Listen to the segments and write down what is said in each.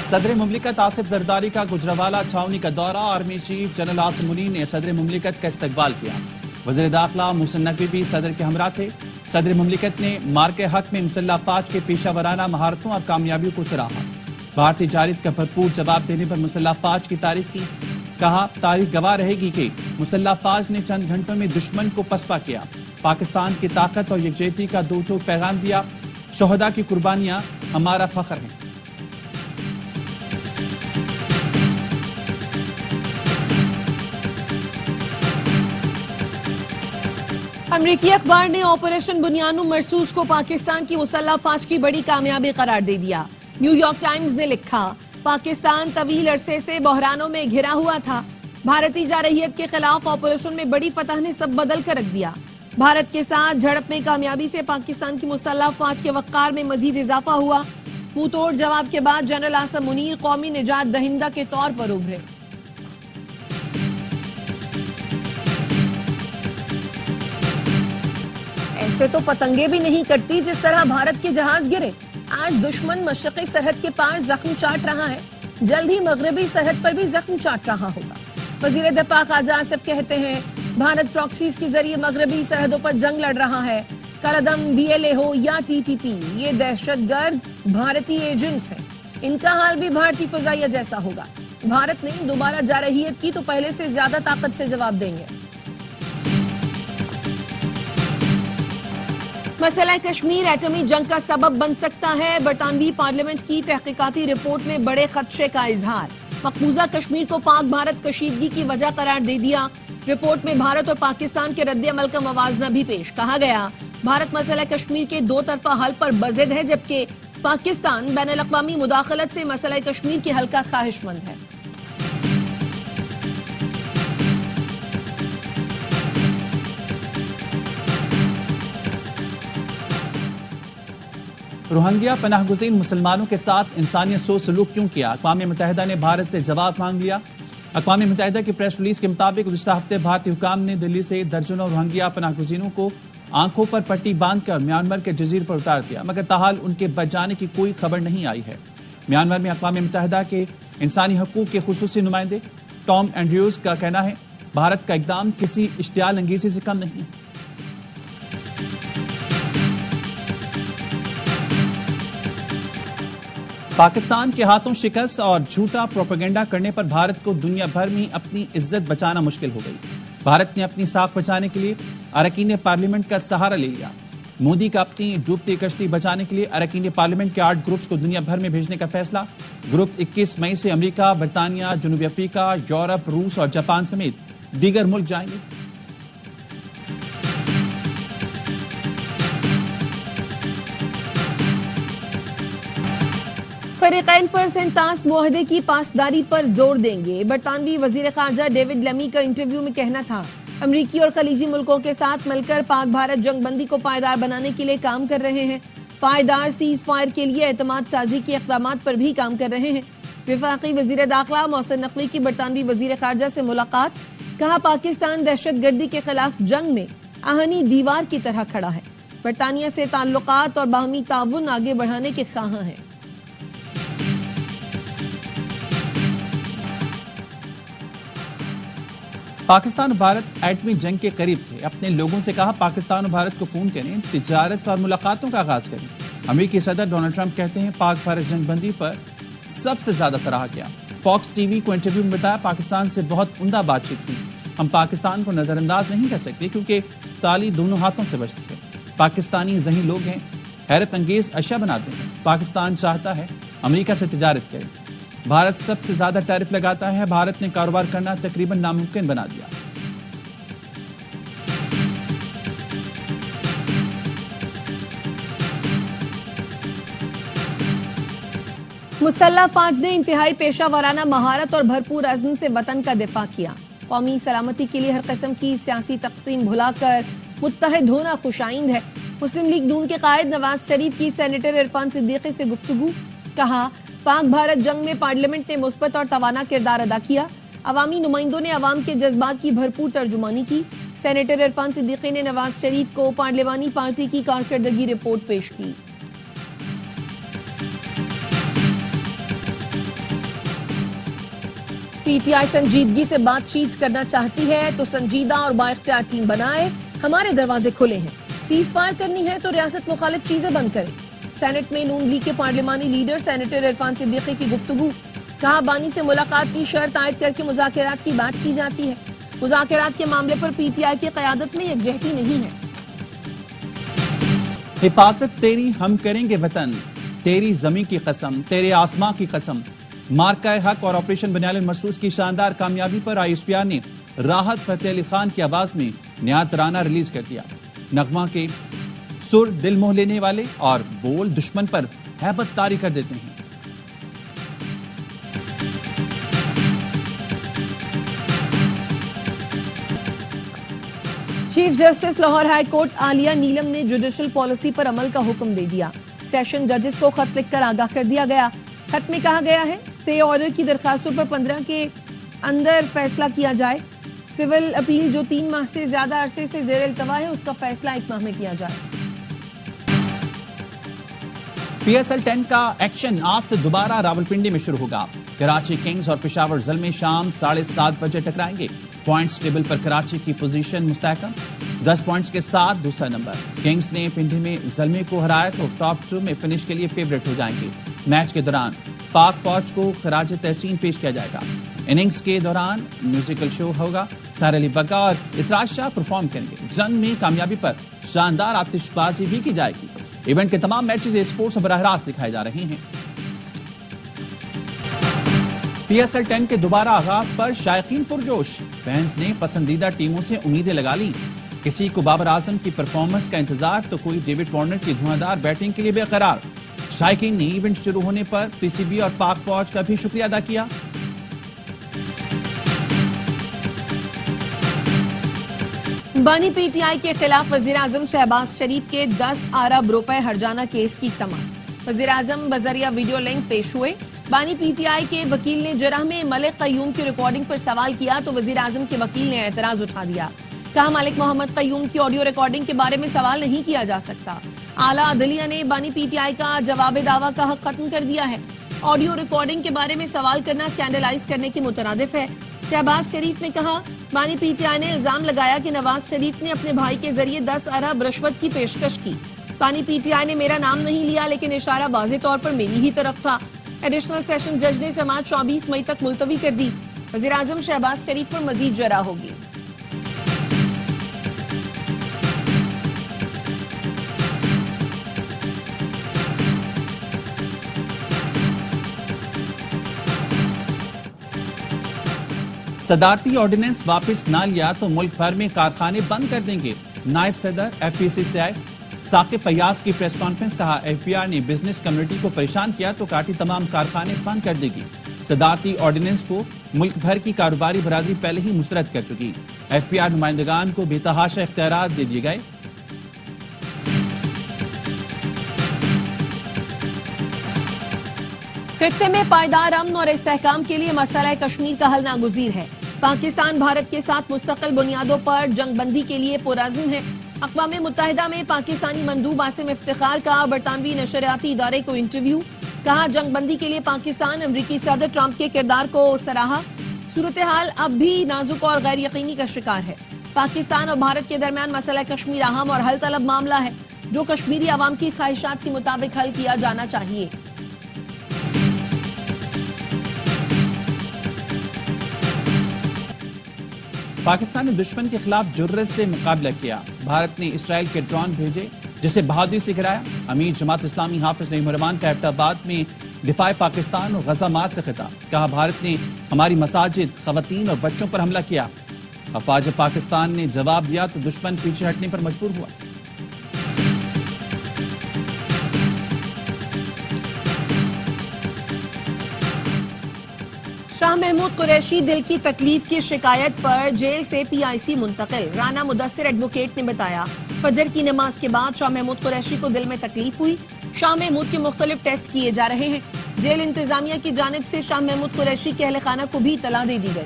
صدر مملکت آصف زرداری کا گجرانوالہ چھاؤنی کا دورہ، army chief general Asim Munir نے صدر مملکت کا استقبال کیا۔ وزیر داخلہ محسن نقوی بھی صدر کے ہمراہ تھے۔ صدر مملکت نے مارکے حق میں مسلح افواج کے پیشہ ورانہ مہارتوں اور کامیابیوں کو سراہا۔ بھارتی جارحیت کا بھرپور جواب دینے پر مسلح افواج کی تعریف کی۔ کہا، تاریخ گواہ رہے گی کہ مسلح افواج نے چند گھنٹوں میں دشمن کو پسپا کیا، پاکستان کی طاقت اور یکجہتی کا دو ٹوک پیغام دیا۔ شہداء کی قربانیاں ہمارا فخر ہیں۔ امریکی اخبار نے آپریشن بنیانو مرصوص کو پاکستان کی مسلح افواج کی بڑی کامیابی قرار دے دیا۔ نیو یارک ٹائمز نے لکھا، پاکستان طویل عرصے سے بحرانوں میں گھرا ہوا تھا، بھارتی جارحیت کے خلاف آپریشن میں بڑی فتح نے سب بدل کر رکھ دیا۔ بھارت کے ساتھ جھڑپ میں کامیابی سے پاکستان کی مسلح افواج کے وقار میں مزید اضافہ ہوا۔ منہ توڑ جواب کے بعد جنرل عاصم منیر قومی نجات دہندہ کے طور پر ابھرے۔ ایسے تو پتنگیں بھی نہیں کٹتی جس طرح بھارت کے جہاز گرے۔ آج دشمن مشرقی سرحد کے پار زخم چاٹ رہا ہے، جلد ہی مغربی سرحد پر بھی زخم چاٹ رہا ہوگا۔ وزیر دفاع خواجہ آصف کہتے ہیں، بھارت پراکسیز کے ذریعے مغربی سرحدوں پر جنگ لڑ رہا ہے۔ کالعدم BLA ہو یا TTP، یہ دہشت گرد بھارتی ایجنٹس ہیں، ان کا حال بھی بھارتی فضائیہ جیسا ہوگا۔ بھارت نے دوبارہ جارحیت کی تو پہلے سے زیادہ طاقت سے جواب دیں گے۔ مسئلہ کشمیر ایٹمی جنگ کا سبب بن سکتا ہے، برطانوی پارلیمنٹ کی تحقیقاتی رپورٹ میں بڑے خدشے کا اظہار۔ مقبوضہ کشمیر کو پاک بھارت کشیدگی کی وجہ قرار دے دیا۔ رپورٹ میں بھارت اور پاکستان کے رد عمل کا موازنہ بھی پیش۔ کہا گیا، بھارت مسئلہ کشمیر کے دو طرفہ حل پر بضد ہے، جبکہ پاکستان بین الاقوامی مداخلت سے مسئلہ کشمیر کے حل کا خواہش مند ہے۔ روہنگیا پناہ گزین مسلمانوں کے ساتھ انسانیت سوز سلوک کیوں کیا؟ اقوام متحدہ نے بھارت سے جواب مانگ لیا۔ اقوام متحدہ کی پریس ریلیز کے مطابق گزشتہ ہفتے بھارتی حکام نے دلی سے درجنوں روہنگیا پناہ گزینوں کو آنکھوں پر پٹی باندھ کر میانمار کے جزیرے پر اتار دیا، مگر تاحال ان کے بچ جانے کی کوئی خبر نہیں آئی ہے۔ میانمار میں اقوام متحدہ کے انسانی حقوق کے خصوصی نمائندے ٹام اینڈریوز کا کہنا ہے، بھارت کا اقدام کسی اشتعال انگیزی سے کم نہیں ہے۔ پاکستان کے ہاتھوں شکست اور جھوٹا پروپیگنڈا کرنے پر بھارت کو دنیا بھر میں اپنی عزت بچانا مشکل ہو گئی۔ بھارت نے اپنی ساکھ بچانے کے لیے اراکین پارلیمنٹ کا سہارا لے لیا۔ مودی کا اپنی ڈوبتی کشتی بچانے کے لیے اراکین پارلیمنٹ کے 8 گروپس کو دنیا بھر میں بھیجنے کا فیصلہ۔ گروپ 21 مئی سے امریکہ، برطانیہ، جنوبی افریقہ، یورپ، روس اور جاپان سمیت دیگر ملک جائیں گے۔ فریقین پر سینتاس معاہدے کی پاسداری پر زور دیں گے۔ برطانوی وزیر خارجہ ڈیوڈ لیمی کا انٹرویو میں کہنا تھا، امریکی اور خلیجی ملکوں کے ساتھ مل کر پاک بھارت جنگ بندی کو پائیدار بنانے کے لیے کام کر رہے ہیں، پائیدار سیز فائر کے لیے اعتماد سازی کے اقدامات پر بھی کام کر رہے ہیں۔ وفاقی وزیر داخلہ محسن نقوی کی برطانوی وزیر خارجہ سے ملاقات، کہا پاکستان دہشت گردی کے خلاف جنگ میں آہنی دیوار کی طرح کھڑا ہے، برطانیہ سے تعلقات اور باہمی تعاون آگے بڑھانے کے خواہاں ہیں۔ پاکستان اور بھارت ایٹمی جنگ کے قریب تھے، اپنے لوگوں سے کہا پاکستان اور بھارت کو فون کریں، تجارت اور ملاقاتوں کا آغاز کریں۔ امریکی صدر ڈونلڈ ٹرمپ کہتے ہیں، پاک بھارت جنگ بندی پر سب سے زیادہ سراہا کیا۔ فاکس ٹی وی کو انٹرویو میں بتایا، پاکستان سے بہت عمدہ بات چیت کی، ہم پاکستان کو نظر انداز نہیں کر سکتے کیونکہ تالی دونوں ہاتھوں سے بجتی ہے۔ پاکستانی ذہین لوگ ہیں، حیرت انگیز اشیاء بناتے ہیں۔ پاکستان چاہتا ہے امریکہ سے تجارت کرے، بھارت سب سے زیادہ ٹیرف لگاتا ہے، بھارت نے کاروبار کرنا تقریباً ناممکن بنا دیا۔ مسلح افواج نے انتہائی پیشہ ورانہ مہارت اور بھرپور عزم سے وطن کا دفاع کیا۔ قومی سلامتی کے لیے ہر قسم کی سیاسی تقسیم بھلا کر متحد ہونا خوش آئند ہے۔ مسلم لیگ نون کے قائد نواز شریف کی سینیٹر عرفان صدیقی سے گفتگو، کہا پاک بھارت جنگ میں پارلیمنٹ نے مثبت اور توانا کردار ادا کیا، عوامی نمائندوں نے عوام کے جذبات کی بھرپور ترجمانی کی۔ سینیٹر عرفان صدیقی نے نواز شریف کو پارلیمانی پارٹی کی کارکردگی رپورٹ پیش کی۔ پی ٹی آئی سنجیدگی سے بات چیت کرنا چاہتی ہے تو سنجیدہ اور بااختیار ٹیم بنائے، ہمارے دروازے کھلے ہیں۔ سیز فائر کرنی ہے تو ریاست مخالف چیزیں بند کرے۔ سینٹ میں نون لیگ کے پارلیمانی لیڈر سینیٹر عرفان صدیقی کی گفتگو، کہا بانی سے ملاقات کی شرط عائد کر کے مذاکرات کی بات کی جاتی ہے، مذاکرات کے معاملے پر پی ٹی آئی کی قیادت میں یکجہتی نہیں ہے۔ حفاظت تیری ہم کریں گے وطن، تیری زمین کی قسم، تیرے آسمان کی قسم۔ مارکہ حق اور آپریشن بنیاد المرصوص کی شاندار کامیابی پر آئی ایس پی آر نے راحت فتح علی خان کی آواز میں نیا ترانہ ریلیز کر دیا۔ نغمہ کے سر دل موہ لینے والے اور بول دشمن پر ہیبت طاری کر دیتے ہیں۔ Chief justice Lahore high court Aalia Neelum نے جوڈیشل پالیسی پر عمل کا حکم دے دیا۔ سیشن ججز کو خط لکھ کر آگاہ کر دیا گیا۔ خط میں کہا گیا ہے اسٹے آرڈر کی درخواستوں پر 15 کے اندر فیصلہ کیا جائے۔ سول اپیل جو 3 ماہ سے زیادہ عرصے سے زیر التوا ہے اس کا فیصلہ 1 ماہ میں کیا جائے۔ پی ایس ایل 10 کا ایکشن آج سے دوبارہ راولپنڈی میں شروع ہوگا۔ کراچی کنگز اور پشاور زلمے شام 7:30 بجے ٹکرائیں گے۔ پوائنٹس ٹیبل پر کراچی کی پوزیشن مستحکم، 10 پوائنٹس کے ساتھ دوسرا نمبر۔ کنگز نے پنڈی میں زلمے کو ہرایا تو ٹاپ 2 میں فنش کے لیے فیورٹ ہو جائیں گے۔ میچ کے دوران پاک فوج کو خراج تحسین پیش کیا جائے گا۔ اننگز کے دوران میوزیکل شو ہوگا، سہر علی بگا اور اسراج شاہ پرفارم کریں گے۔ جنگ میں کامیابی پر شاندار آتش بازی بھی کی جائے گی۔ ایونٹ کے تمام میچز اسپورٹس اور براہ راست دکھائے جا رہے ہیں۔ پی ایس ایل 10 کے دوبارہ آغاز پر شائقین پرجوش، فینز نے پسندیدہ ٹیموں سے امیدیں لگا لی۔ کسی کو بابر اعظم کی پرفارمنس کا انتظار تو کوئی ڈیوڈ وارنر کی دھواندار بیٹنگ کے لیے بے قرار۔ شائقین نے ایونٹ شروع ہونے پر پی سی بی اور پاک فوج کا بھی شکریہ ادا کیا۔ بانی پی ٹی آئی کے خلاف وزیر اعظم شہباز شریف کے 10 ارب روپے ہرجانہ کیس کی سماعت۔ وزیر اعظم بذریعہ ویڈیو لنک پیش ہوئے۔ بانی پی ٹی آئی کے وکیل نے جرح میں ملک قیوم کی ریکارڈنگ پر سوال کیا تو وزیر اعظم کے وکیل نے اعتراض اٹھا دیا، کہا ملک محمد قیوم کی آڈیو ریکارڈنگ کے بارے میں سوال نہیں کیا جا سکتا۔ اعلیٰ عدلیہ نے بانی پی ٹی آئی کا جواب دعویٰ کا حق ختم کر دیا ہے۔ آڈیو ریکارڈنگ کے بارے میں سوال کرنا اسکینڈلائز کرنے کے مترادف ہے۔ شہباز شریف نے کہا بانی پی ٹی آئی نے الزام لگایا کہ نواز شریف نے اپنے بھائی کے ذریعے 10 ارب رشوت کی پیشکش کی۔ بانی پی ٹی آئی نے میرا نام نہیں لیا لیکن اشارہ واضح طور پر میری ہی طرف تھا۔ ایڈیشنل سیشن جج نے سماعت 24 مئی تک ملتوی کر دی۔ وزیر اعظم شہباز شریف پر مزید جرح ہوگی۔ صدارتی آرڈیننس واپس نہ لیا تو ملک بھر میں کارخانے بند کر دیں گے۔ نائب صدر ایف پی سی سی آئی ثاقب فیاض کی پریس کانفرنس، کہا ایف پی آر نے بزنس کمیونٹی کو پریشان کیا تو کاٹی تمام کارخانے بند کر دے گی۔ صدارتی آرڈیننس کو ملک بھر کی کاروباری برادری پہلے ہی مسترد کر چکی۔ ایف پی آر نمائندگان کو بے تحاشا اختیارات دے دیے گئے۔ خطے میں پائیدار امن اور استحکام کے لیے مسئلہ کشمیر کا حل ناگزیر ہے۔ پاکستان بھارت کے ساتھ مستقل بنیادوں پر جنگ بندی کے لیے پرعزم ہے۔ اقوام متحدہ میں پاکستانی مندوب عاصم افتخار کا برطانوی نشریاتی ادارے کو انٹرویو، کہا جنگ بندی کے لیے پاکستان امریکی صدر ٹرمپ کے کردار کو سراہا۔ صورتحال اب بھی نازک اور غیر یقینی کا شکار ہے۔ پاکستان اور بھارت کے درمیان مسئلہ کشمیر اہم اور حل طلب معاملہ ہے جو کشمیری عوام کی خواہشات کے مطابق حل کیا جانا چاہیے۔ پاکستان نے دشمن کے خلاف جرأت سے مقابلہ کیا۔ بھارت نے اسرائیل کے ڈرون بھیجے جسے بہادری سے گرایا۔ امیر جماعت اسلامی حافظ نعیم الرحمان کا ایبٹ آباد میں دفاع پاکستان اور غزہ مار سے خطاب، کہا بھارت نے ہماری مساجد، خواتین اور بچوں پر حملہ کیا۔ افواج پاکستان نے جواب دیا تو دشمن پیچھے ہٹنے پر مجبور ہوا۔ شاہ محمود قریشی دل کی تکلیف کی شکایت پر جیل سے پی آئی سی منتقل۔ رانا مدثر ایڈوکیٹ نے بتایا فجر کی نماز کے بعد شاہ محمود قریشی کو دل میں تکلیف ہوئی۔ شاہ محمود کے مختلف ٹیسٹ کیے جا رہے ہیں۔ جیل انتظامیہ کی جانب سے شاہ محمود قریشی کے اہل خانہ کو بھی اطلاع دے دی گئی۔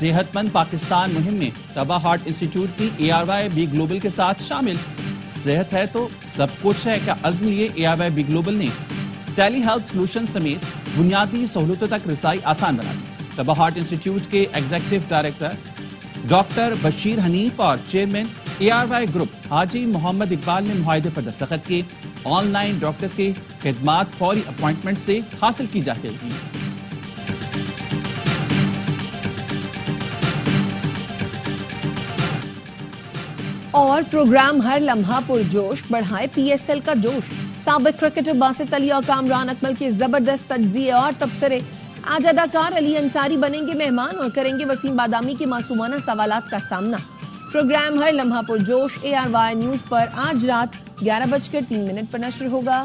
صحت مند پاکستان مہم میں طبا ہارٹ انسٹیٹیوٹ کی ARYB گلوبل کے ساتھ شامل. صحت ہے تو سب کچھ ہے کا عزم لیے ARYB گلوبل نے ٹیلی ہیلتھ سلوشن سمیت بنیادی سہولتوں تک رسائی آسان بنا دی. طبا ہارٹ انسٹیٹیوٹ کے executive director doctor Bashir Hanif اور چیئرمین ARY گروپ حاجی محمد اقبال نے معاہدے پر دستخط کیے. آن لائن ڈاکٹرز کی خدمات فوری اپوائنٹمنٹ سے حاصل کی جاتی ہیں. اور پروگرام ہر لمحہ پرجوش بڑھائے PSL کا جوش. سابق کرکٹر باسط علی اور کامران اکمل کے زبردست تجزیے اور تبصرے. آج اداکار علی انصاری بنیں گے مہمان اور کریں گے وسیم بادامی کے معصومانہ سوالات کا سامنا. پروگرام ہر لمحہ پرجوش ARY نیوز پر آج رات 11:03 پر نشر ہوگا.